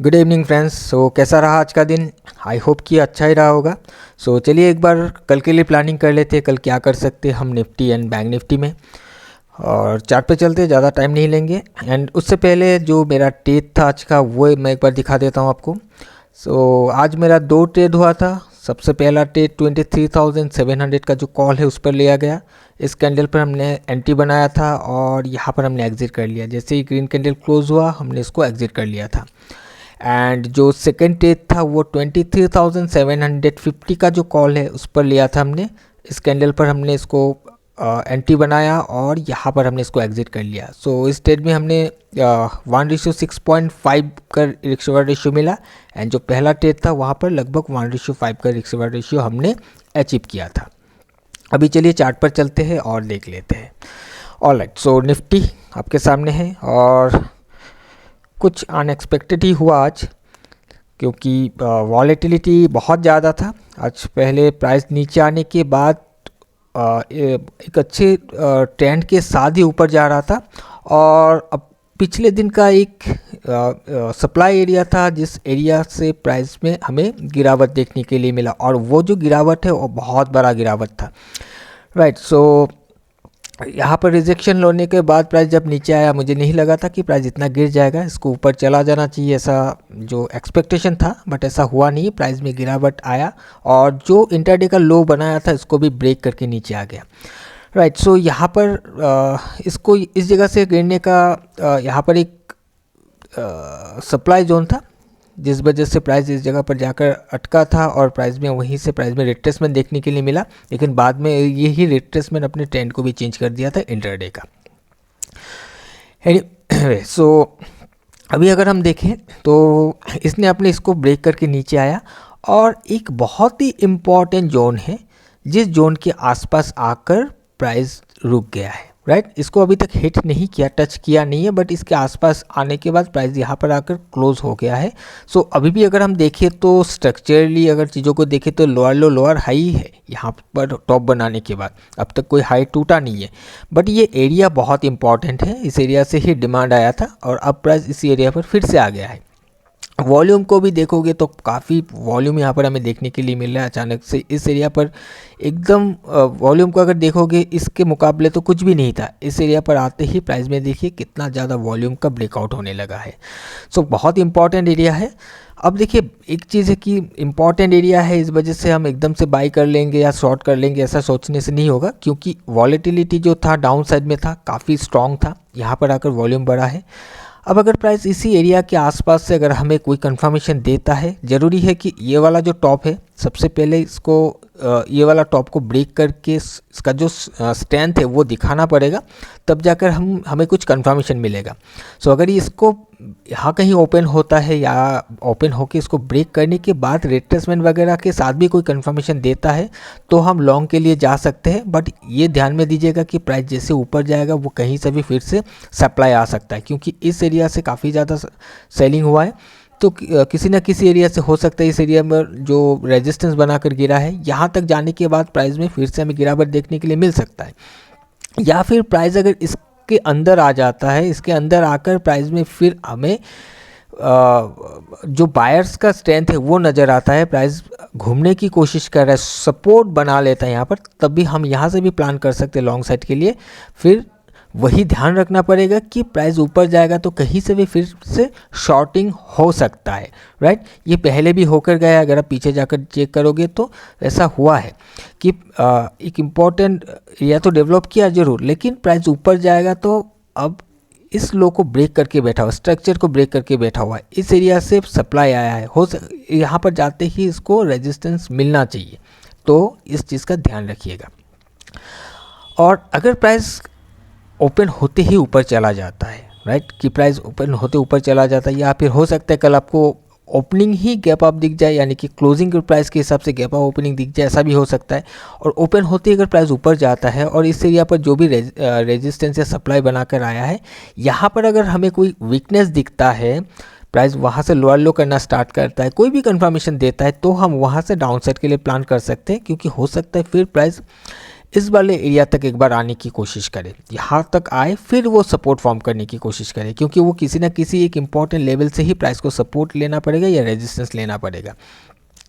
Good evening friends. कैसा रहा आज का दिन? आई होप कि अच्छा ही रहा होगा। चलिए एक बार कल के लिए प्लानिंग कर लेते हैं, कल क्या कर सकते हैं हम निफ्टी एंड बैंक निफ्टी में। और चार्ट पे चलते, ज़्यादा टाइम नहीं लेंगे। एंड उससे पहले जो मेरा ट्रेड था आज का वो मैं एक बार दिखा देता हूँ आपको। आज मेरा 2 ट्रेड हुआ था। सबसे पहला ट्रेड 23,700 का जो कॉल है उस पर लिया गया। इस कैंडल पर हमने एंट्री बनाया था और यहाँ पर हमने एग्जिट कर लिया। जैसे ही ग्रीन कैंडल क्लोज हुआ हमने इसको एग्जिट कर लिया था। एंड जो सेकेंड ट्रेड था वो 23,750 का जो कॉल है उस पर लिया था हमने। इस कैंडल पर हमने इसको एंट्री बनाया और यहाँ पर हमने इसको एग्जिट कर लिया। इस ट्रेड में हमने 1:6.5 का रिस्क रिवार्ड रेशियो मिला। एंड जो पहला ट्रेड था वहाँ पर लगभग 1:5 का रिस्क रिवार्ड रेशियो हमने अचीव किया था। अभी चलिए चार्ट पर चलते हैं और देख लेते हैं। ऑलराइट, निफ्टी आपके सामने है और कुछ अनएक्सपेक्टेड ही हुआ आज, क्योंकि वॉलेटिलिटी बहुत ज़्यादा था। आज पहले प्राइस नीचे आने के बाद एक अच्छे ट्रेंड के साथ ही ऊपर जा रहा था। और अब पिछले दिन का एक सप्लाई एरिया था जिस एरिया से प्राइस में हमें गिरावट देखने के लिए मिला, और वो जो गिरावट है वो बहुत बड़ा गिरावट था। राइट, यहाँ पर रिजेक्शन लेने के बाद प्राइस जब नीचे आया, मुझे नहीं लगा था कि प्राइस इतना गिर जाएगा। इसको ऊपर चला जाना चाहिए, ऐसा जो एक्सपेक्टेशन था, बट ऐसा हुआ नहीं। प्राइस में गिरावट आया और जो इंटरडे का लो बनाया था इसको भी ब्रेक करके नीचे आ गया। राइट, यहाँ पर इसको इस जगह से गिरने का यहाँ पर एक सप्लाई जोन था, जिस वजह से प्राइस इस जगह पर जाकर अटका था और प्राइस में वहीं से प्राइस में रिट्रेसमेंट देखने के लिए मिला। लेकिन बाद में यही रिट्रेसमेंट अपने ट्रेंड को भी चेंज कर दिया था इंटरडे का। अभी अगर हम देखें तो इसने अपने इसको ब्रेक करके नीचे आया और एक बहुत ही इम्पॉर्टेंट जोन है जिस जोन के आसपास आकर प्राइस रुक गया है। राइट, इसको अभी तक हिट नहीं किया, टच किया नहीं है, बट इसके आसपास आने के बाद प्राइस यहाँ पर आकर क्लोज हो गया है। अभी भी अगर हम देखें तो स्ट्रक्चरली अगर चीज़ों को देखें तो लोअर लो लोअर हाई है यहाँ पर टॉप बनाने के बाद। अब तक कोई हाई टूटा नहीं है, बट ये एरिया बहुत इंपॉर्टेंट है। इस एरिया से ही डिमांड आया था और अब प्राइस इसी एरिया पर फिर से आ गया है। वॉल्यूम को भी देखोगे तो काफ़ी वॉल्यूम यहाँ पर हमें देखने के लिए मिल रहा है। अचानक से इस एरिया पर एकदम वॉल्यूम को अगर देखोगे इसके मुकाबले तो कुछ भी नहीं था। इस एरिया पर आते ही प्राइस में देखिए कितना ज़्यादा वॉल्यूम का ब्रेकआउट होने लगा है। बहुत इंपॉर्टेंट एरिया है। अब देखिए एक चीज़ है कि इंपॉर्टेंट एरिया है, इस वजह से हम एकदम से बाई कर लेंगे या शॉर्ट कर लेंगे ऐसा सोचने से नहीं होगा, क्योंकि वॉलेटिलिटी जो था डाउन साइड में था, काफ़ी स्ट्रॉन्ग था। यहाँ पर आकर वॉल्यूम बढ़ा है। अब अगर प्राइस इसी एरिया के आसपास से अगर हमें कोई कंफर्मेशन देता है, ज़रूरी है कि ये वाला जो टॉप है सबसे पहले इसको ये वाला टॉप को ब्रेक करके इसका जो स्ट्रेंथ है वो दिखाना पड़ेगा, तब जाकर हमें कुछ कंफर्मेशन मिलेगा। अगर ये इसको यहाँ कहीं ओपन होता है या ओपन होके इसको ब्रेक करने के बाद रिट्रेसमेंट वगैरह के साथ भी कोई कंफर्मेशन देता है तो हम लॉन्ग के लिए जा सकते हैं। बट ये ध्यान में दीजिएगा कि प्राइस जैसे ऊपर जाएगा वो कहीं से भी फिर से सप्लाई आ सकता है, क्योंकि इस एरिया से काफ़ी ज़्यादा सेलिंग हुआ है। तो किसी ना किसी एरिया से हो सकता है इस एरिया में जो रेजिस्टेंस बनाकर गिरा है, यहाँ तक जाने के बाद प्राइस में फिर से हमें गिरावट देखने के लिए मिल सकता है। या फिर प्राइस अगर इसके अंदर आ जाता है, इसके अंदर आकर प्राइस में फिर हमें जो बायर्स का स्ट्रेंथ है वो नज़र आता है, प्राइस घूमने की कोशिश कर रहा है, सपोर्ट बना लेता है यहाँ पर, तब भी हम यहाँ से भी प्लान कर सकते हैं लॉन्ग साइड के लिए। फिर वही ध्यान रखना पड़ेगा कि प्राइस ऊपर जाएगा तो कहीं से भी फिर से शॉर्टिंग हो सकता है। राइट, ये पहले भी होकर गया है, अगर आप पीछे जाकर चेक करोगे तो ऐसा हुआ है कि एक इम्पॉर्टेंट एरिया तो डेवलप किया जरूर, लेकिन प्राइस ऊपर जाएगा तो अब इस लो को ब्रेक करके बैठा हुआ, स्ट्रक्चर को ब्रेक करके बैठा हुआ है। इस एरिया से सप्लाई आया है, यहाँ पर जाते ही इसको रेजिस्टेंस मिलना चाहिए, तो इस चीज़ का ध्यान रखिएगा। और अगर प्राइस ओपन होते ही ऊपर चला जाता है, राइट, कि प्राइस ओपन होते ऊपर चला जाता है, या फिर हो सकता है कल आपको ओपनिंग ही गैप अप दिख जाए, यानी कि क्लोजिंग प्राइस के हिसाब से गैप अप ओपनिंग दिख जाए, ऐसा भी हो सकता है। और ओपन होते ही अगर प्राइस ऊपर जाता है और इस एरिया पर जो भी रेजिस्टेंस या सप्लाई बनाकर आया है, यहाँ पर अगर हमें कोई वीकनेस दिखता है, प्राइस वहाँ से लोअर लो करना स्टार्ट करता है, कोई भी कंफर्मेशन देता है, तो हम वहाँ से डाउन साइड के लिए प्लान कर सकते हैं, क्योंकि हो सकता है फिर प्राइस इस वाले एरिया तक एक बार आने की कोशिश करे, यहाँ तक आए, फिर वो सपोर्ट फॉर्म करने की कोशिश करे, क्योंकि वो किसी ना किसी एक इम्पॉर्टेंट लेवल से ही प्राइस को सपोर्ट लेना पड़ेगा या रेजिस्टेंस लेना पड़ेगा।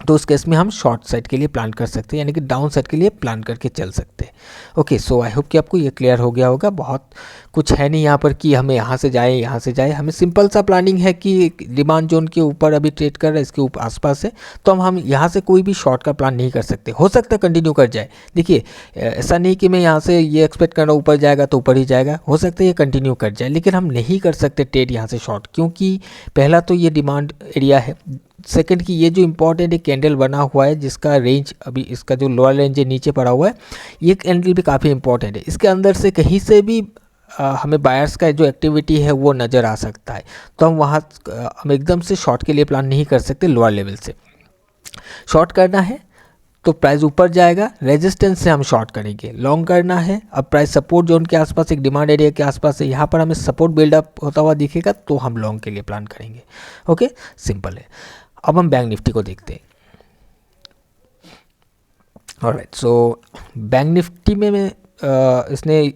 तो उस केस में हम शॉर्ट साइड के लिए प्लान कर सकते हैं, यानी कि डाउन साइड के लिए प्लान करके चल सकते हैं। ओके, सो आई होप कि आपको ये क्लियर हो गया होगा। बहुत कुछ है नहीं यहाँ पर कि हमें यहाँ से जाए यहाँ से जाए, हमें सिंपल सा प्लानिंग है कि डिमांड जोन के ऊपर अभी ट्रेड कर रहा है, इसके ऊपर आसपास है, तो हम यहाँ से कोई भी शॉर्ट का प्लान नहीं कर सकते। हो सकता है कंटिन्यू कर जाए, देखिए ऐसा नहीं कि मैं यहाँ से ये एक्सपेक्ट कर रहा हूँ ऊपर जाएगा तो ऊपर ही जाएगा, हो सकता है ये कंटिन्यू कर जाए, लेकिन हम नहीं कर सकते ट्रेड यहाँ से शॉर्ट, क्योंकि पहला तो ये डिमांड एरिया है, सेकंड की ये जो इम्पोर्टेंट एक कैंडल बना हुआ है जिसका रेंज अभी इसका जो लोअर रेंज है नीचे पड़ा हुआ है, ये कैंडल भी काफ़ी इंपॉर्टेंट है। इसके अंदर से कहीं से भी हमें बायर्स का जो एक्टिविटी है वो नज़र आ सकता है, तो हम एकदम से शॉर्ट के लिए प्लान नहीं कर सकते। लोअर लेवल से शॉर्ट करना है तो प्राइस ऊपर जाएगा, रेजिस्टेंस से हम शॉर्ट करेंगे। लॉन्ग करना है, अब प्राइस सपोर्ट जोन के आसपास एक डिमांड एरिया के आसपास है, यहाँ पर हमें सपोर्ट बिल्डअप होता हुआ दिखेगा तो हम लॉन्ग के लिए प्लान करेंगे। ओके, सिंपल है। अब हम बैंक निफ्टी को देखते हैं। ऑलराइट, सो बैंक निफ्टी में इसने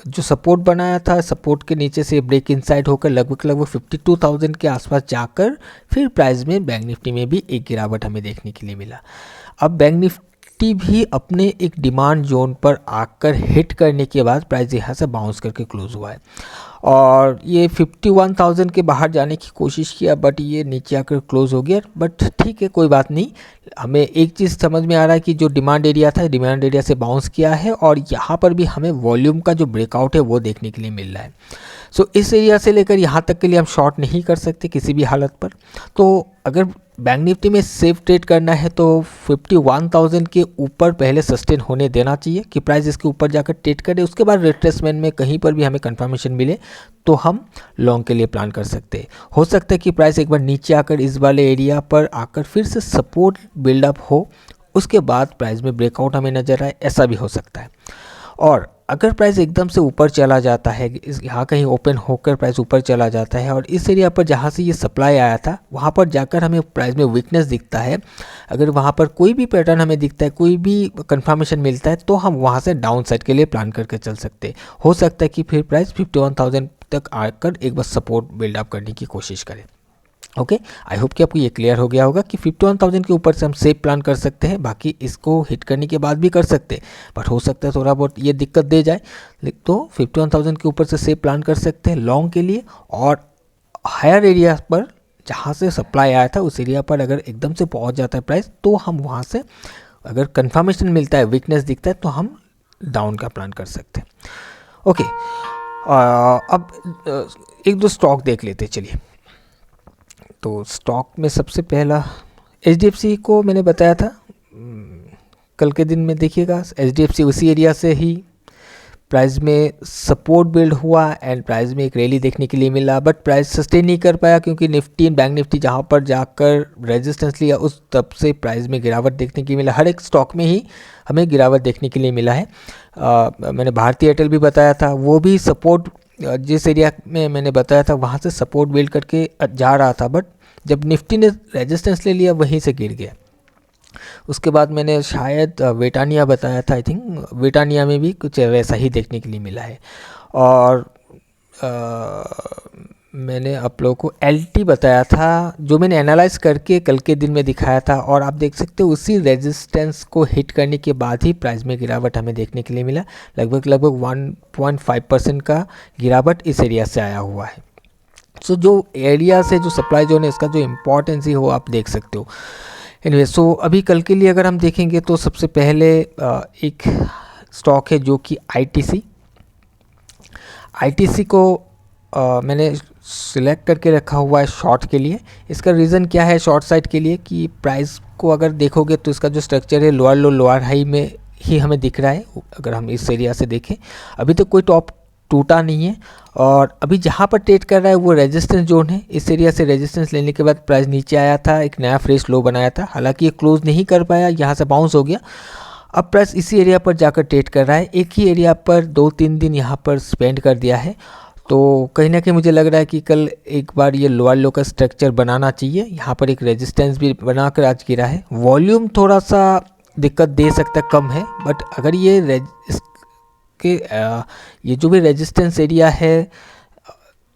जो सपोर्ट बनाया था, सपोर्ट के नीचे से ब्रेक इनसाइड होकर लगभग 52,000 के आसपास जाकर फिर प्राइस में बैंक निफ्टी में भी एक गिरावट हमें देखने के लिए मिला। अब बैंक निफ्टी भी अपने एक डिमांड जोन पर आकर हिट करने के बाद प्राइस यहाँ से बाउंस करके क्लोज हुआ है और ये 51,000 के बाहर जाने की कोशिश किया, बट ये नीचे आकर क्लोज हो गया। बट ठीक है, कोई बात नहीं। हमें एक चीज़ समझ में आ रहा है कि जो डिमांड एरिया था, डिमांड एरिया से बाउंस किया है और यहाँ पर भी हमें वॉल्यूम का जो ब्रेकआउट है वो देखने के लिए मिल रहा है। सो इस एरिया से लेकर यहाँ तक के लिए हम शॉर्ट नहीं कर सकते किसी भी हालत पर। तो अगर बैंक निफ्टी में सेफ ट्रेड करना है तो 51,000 के ऊपर पहले सस्टेन होने देना चाहिए कि प्राइस इसके ऊपर जाकर ट्रेड करे, उसके बाद रिट्रेसमेंट में कहीं पर भी हमें कंफर्मेशन मिले तो हम लॉन्ग के लिए प्लान कर सकते हैं। हो सकता है कि प्राइस एक बार नीचे आकर इस वाले एरिया पर आकर फिर से सपोर्ट बिल्डअप हो, उसके बाद प्राइस में ब्रेकआउट हमें नजर आए, ऐसा भी हो सकता है। और अगर प्राइस एकदम से ऊपर चला जाता है, यहाँ कहीं ओपन होकर प्राइस ऊपर चला जाता है और इस एरिया पर जहाँ से ये सप्लाई आया था वहाँ पर जाकर हमें प्राइस में वीकनेस दिखता है, अगर वहाँ पर कोई भी पैटर्न हमें दिखता है, कोई भी कंफर्मेशन मिलता है, तो हम वहाँ से डाउन साइड के लिए प्लान करके चल सकते हैं। हो सकता है कि फिर प्राइस 51,000 तक आकर एक बार सपोर्ट बिल्डअप करने की कोशिश करें। ओके, आई होप कि आपको ये क्लियर हो गया होगा कि 51,000 के ऊपर से हम सेफ प्लान कर सकते हैं, बाकी इसको हिट करने के बाद भी कर सकते हैं, बट हो सकता है थोड़ा बहुत ये दिक्कत दे जाए, तो 51,000 के ऊपर से सेफ प्लान कर सकते हैं लॉन्ग के लिए। और हायर एरिया पर जहाँ से सप्लाई आया था उस एरिया पर अगर एकदम से पहुँच जाता है प्राइस, तो हम वहाँ से अगर कन्फर्मेशन मिलता है, वीकनेस दिखता है, तो हम डाउन का प्लान कर सकते हैं। ओके, अब एक दो स्टॉक देख लेते हैं। चलिए, तो स्टॉक में सबसे पहला HDFC को मैंने बताया था कल के दिन में, देखिएगा HDFC उसी एरिया से ही प्राइस में सपोर्ट बिल्ड हुआ एंड प्राइस में एक रैली देखने के लिए मिला, बट प्राइस सस्टेन नहीं कर पाया क्योंकि निफ्टी, बैंक निफ्टी जहाँ पर जाकर रेजिस्टेंस लिया उस तब से प्राइस में गिरावट देखने के लिए मिला। हर एक स्टॉक में ही हमें गिरावट देखने के लिए मिला है। मैंने भारती एयरटेल भी बताया था, वो भी सपोर्ट जिस एरिया में मैंने बताया था वहाँ से सपोर्ट बिल्ड करके जा रहा था, बट जब निफ्टी ने रेजिस्टेंस ले लिया वहीं से गिर गया। उसके बाद मैंने शायद वेटानिया बताया था, आई थिंक वेटानिया में भी कुछ वैसा ही देखने के लिए मिला है। और मैंने आप लोगों को LT बताया था जो मैंने एनालाइज करके कल के दिन में दिखाया था, और आप देख सकते हो उसी रेजिस्टेंस को हिट करने के बाद ही प्राइस में गिरावट हमें देखने के लिए मिला। लगभग 1.5% का गिरावट इस एरिया से आया हुआ है। सो जो एरिया से जो सप्लाई जोन है इसका जो इम्पोर्टेंस ही हो आप देख सकते हो। एनीवे, सो अभी कल के लिए अगर हम देखेंगे तो सबसे पहले एक स्टॉक है जो कि ITC को मैंने सिलेक्ट करके रखा हुआ है शॉर्ट के लिए। इसका रीज़न क्या है शॉर्ट साइड के लिए कि प्राइस को अगर देखोगे तो इसका जो स्ट्रक्चर है लोअर लो लोअर हाई में ही हमें दिख रहा है। अगर हम इस एरिया से देखें अभी तो कोई टॉप टूटा नहीं है, और अभी जहाँ पर ट्रेड कर रहा है वो रेजिस्टेंस जोन है। इस एरिया से रेजिस्टेंस लेने के बाद प्राइस नीचे आया था, एक नया फ्रेश लो बनाया था, हालांकि ये क्लोज नहीं कर पाया, यहाँ से बाउंस हो गया। अब प्राइस इसी एरिया पर जाकर ट्रेड कर रहा है, एक ही एरिया पर 2-3 दिन यहाँ पर स्पेंड कर दिया है। तो कहीं ना कहीं मुझे लग रहा है कि कल एक बार ये लोअर लो का स्ट्रक्चर बनाना चाहिए। यहाँ पर एक रेजिस्टेंस भी बनाकर आज गिरा है। वॉल्यूम थोड़ा सा दिक्कत दे सकता है, कम है, बट अगर ये ये जो भी रेजिस्टेंस एरिया है,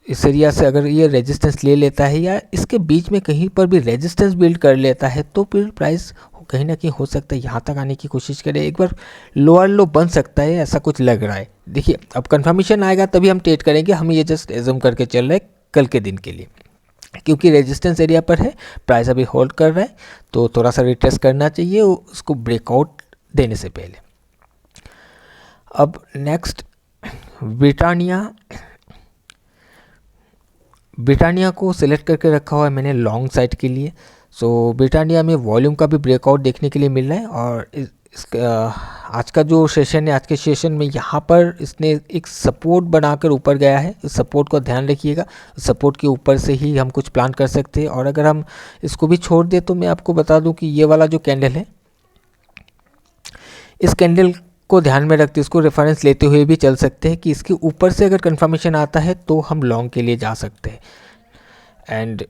इस एरिया से अगर ये रेजिस्टेंस ले लेता है या इसके बीच में कहीं पर भी रेजिस्टेंस बिल्ड कर लेता है तो फिर प्राइस कहीं ना कहीं हो सकता है यहाँ तक आने की कोशिश करे, एक बार लोअर लो बन सकता है, ऐसा कुछ लग रहा है। देखिए अब कंफर्मेशन आएगा तभी हम ट्रेड करेंगे, हम ये जस्ट एज्यूम करके चल रहे हैं कल के दिन के लिए, क्योंकि रेजिस्टेंस एरिया पर है, प्राइस अभी होल्ड कर रहा है, तो थोड़ा सा रिट्रेस करना चाहिए उसको ब्रेकआउट देने से पहले। अब नेक्स्ट ब्रिटानिया को सिलेक्ट करके रखा हुआ है मैंने लॉन्ग साइड के लिए। सो ब्रिटानिया में वॉल्यूम का भी ब्रेकआउट देखने के लिए मिल रहा है, और आज का जो सेशन है, आज के सेशन में यहाँ पर इसने एक सपोर्ट बनाकर ऊपर गया है, इस सपोर्ट को ध्यान रखिएगा, सपोर्ट के ऊपर से ही हम कुछ प्लान कर सकते हैं। और अगर हम इसको भी छोड़ दें तो मैं आपको बता दूं कि ये वाला जो कैंडल है, इस कैंडल को ध्यान में रखते इसको रेफरेंस लेते हुए भी चल सकते हैं कि इसके ऊपर से अगर कंफर्मेशन आता है तो हम लॉन्ग के लिए जा सकते हैं। एंड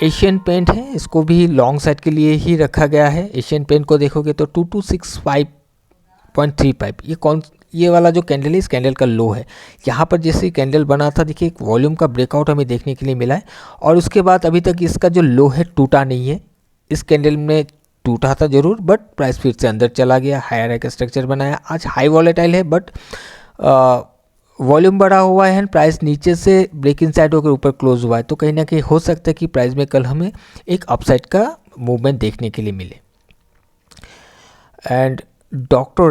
एशियन पेंट है, इसको भी लॉन्ग साइड के लिए ही रखा गया है। एशियन पेंट को देखोगे तो 2265.35 ये वाला जो कैंडल है, इस कैंडल का लो है। यहाँ पर जैसे कैंडल बना था, देखिए एक वॉल्यूम का ब्रेकआउट हमें देखने के लिए मिला है, और उसके बाद अभी तक इसका जो लो है टूटा नहीं है। इस कैंडल में टूटा था जरूर, बट प्राइस फिर से अंदर चला गया, हायर हाई का स्ट्रक्चर बनाया। आज हाई वॉलेटाइल है, बट वॉल्यूम बढ़ा हुआ है, प्राइस नीचे से ब्रेक इन साइड होकर ऊपर क्लोज हुआ है, तो कहीं ना कहीं हो सकता है कि प्राइस में कल हमें एक अपसाइड का मूवमेंट देखने के लिए मिले। एंड डॉक्टर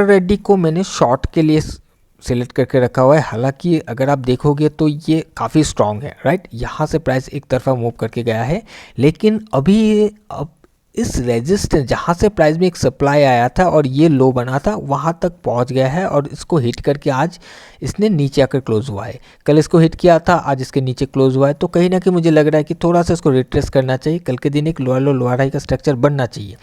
रेड्डी को मैंने शॉर्ट के लिए सिलेक्ट करके रखा हुआ है। हालांकि अगर आप देखोगे तो ये काफ़ी स्ट्रॉन्ग है, राइट। यहाँ से प्राइस एक तरफा मूव करके गया है, लेकिन अब इस रेजिस्टेंस जहाँ से प्राइस में एक सप्लाई आया था और ये लो बना था, वहाँ तक पहुँच गया है, और इसको हिट करके आज इसने नीचे आकर क्लोज हुआ है। कल इसको हिट किया था, आज इसके नीचे क्लोज हुआ है, तो कहीं ना कहीं मुझे लग रहा है कि थोड़ा सा इसको रिट्रेस करना चाहिए। कल के दिन एक लोअर लो लोअर हाई का स्ट्रक्चर बनना चाहिए।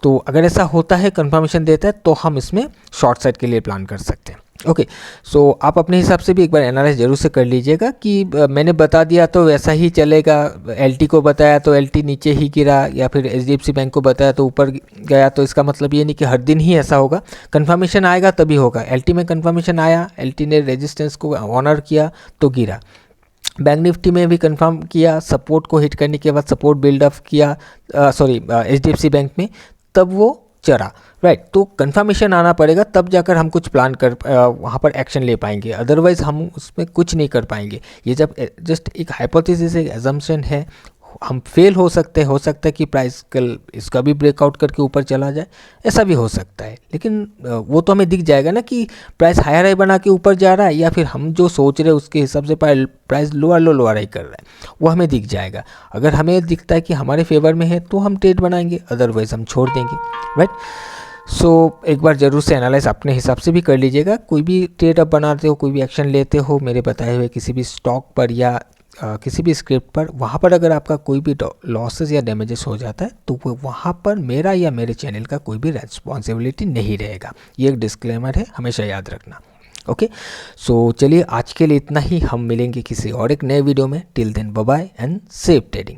तो अगर ऐसा होता है, कंफर्मेशन देता है, तो हम इसमें शॉर्ट साइड के लिए प्लान कर सकते हैं। ओके, सो आप अपने हिसाब से भी एक बार एनालाइज जरूर से कर लीजिएगा कि मैंने बता दिया तो वैसा ही चलेगा, एलटी को बताया तो एलटी नीचे ही गिरा, या फिर एचडीएफसी बैंक को बताया तो ऊपर गया, तो इसका मतलब ये नहीं कि हर दिन ही ऐसा होगा। कंफर्मेशन आएगा तभी होगा। एलटी में कंफर्मेशन आया, एलटी ने रेजिस्टेंस को ऑनर किया तो गिरा। बैंक निफ्टी में भी कंफर्म किया, सपोर्ट को हिट करने के बाद सपोर्ट बिल्डअप किया, एचडीएफसी बैंक में, तब वो चढ़ा, राइट। तो कंफर्मेशन आना पड़ेगा, तब जाकर हम कुछ प्लान कर वहाँ पर एक्शन ले पाएंगे, अदरवाइज हम उसमें कुछ नहीं कर पाएंगे। ये जब जस्ट एक हाइपोथेसिस, एक एजम्पशन है, हम फेल हो सकते है कि प्राइस कल इसका भी ब्रेकआउट करके ऊपर चला जाए, ऐसा भी हो सकता है। लेकिन वो तो हमें दिख जाएगा ना कि प्राइस हायर हाई बना के ऊपर जा रहा है, या फिर हम जो सोच रहे हैं उसके हिसाब से प्राइस लोअर हाई कर रहा है, वो हमें दिख जाएगा। अगर हमें दिखता है कि हमारे फेवर में है तो हम ट्रेड बनाएंगे, अदरवाइज हम छोड़ देंगे, राइट। सो एक बार ज़रूर से एनालाइज अपने हिसाब से भी कर लीजिएगा। कोई भी ट्रेड अप बनाते हो, कोई भी एक्शन लेते हो मेरे बताए हुए किसी भी स्टॉक पर या किसी भी स्क्रिप्ट पर, वहाँ पर अगर आपका कोई भी लॉसेस या डैमेजेस हो जाता है तो वो वहाँ पर मेरा या मेरे चैनल का कोई भी रेस्पॉन्सिबिलिटी नहीं रहेगा। ये एक डिस्क्लेमर है, हमेशा याद रखना। ओके, सो चलिए आज के लिए इतना ही, हम मिलेंगे किसी और एक नए वीडियो में। Till then bye bye and safe trading.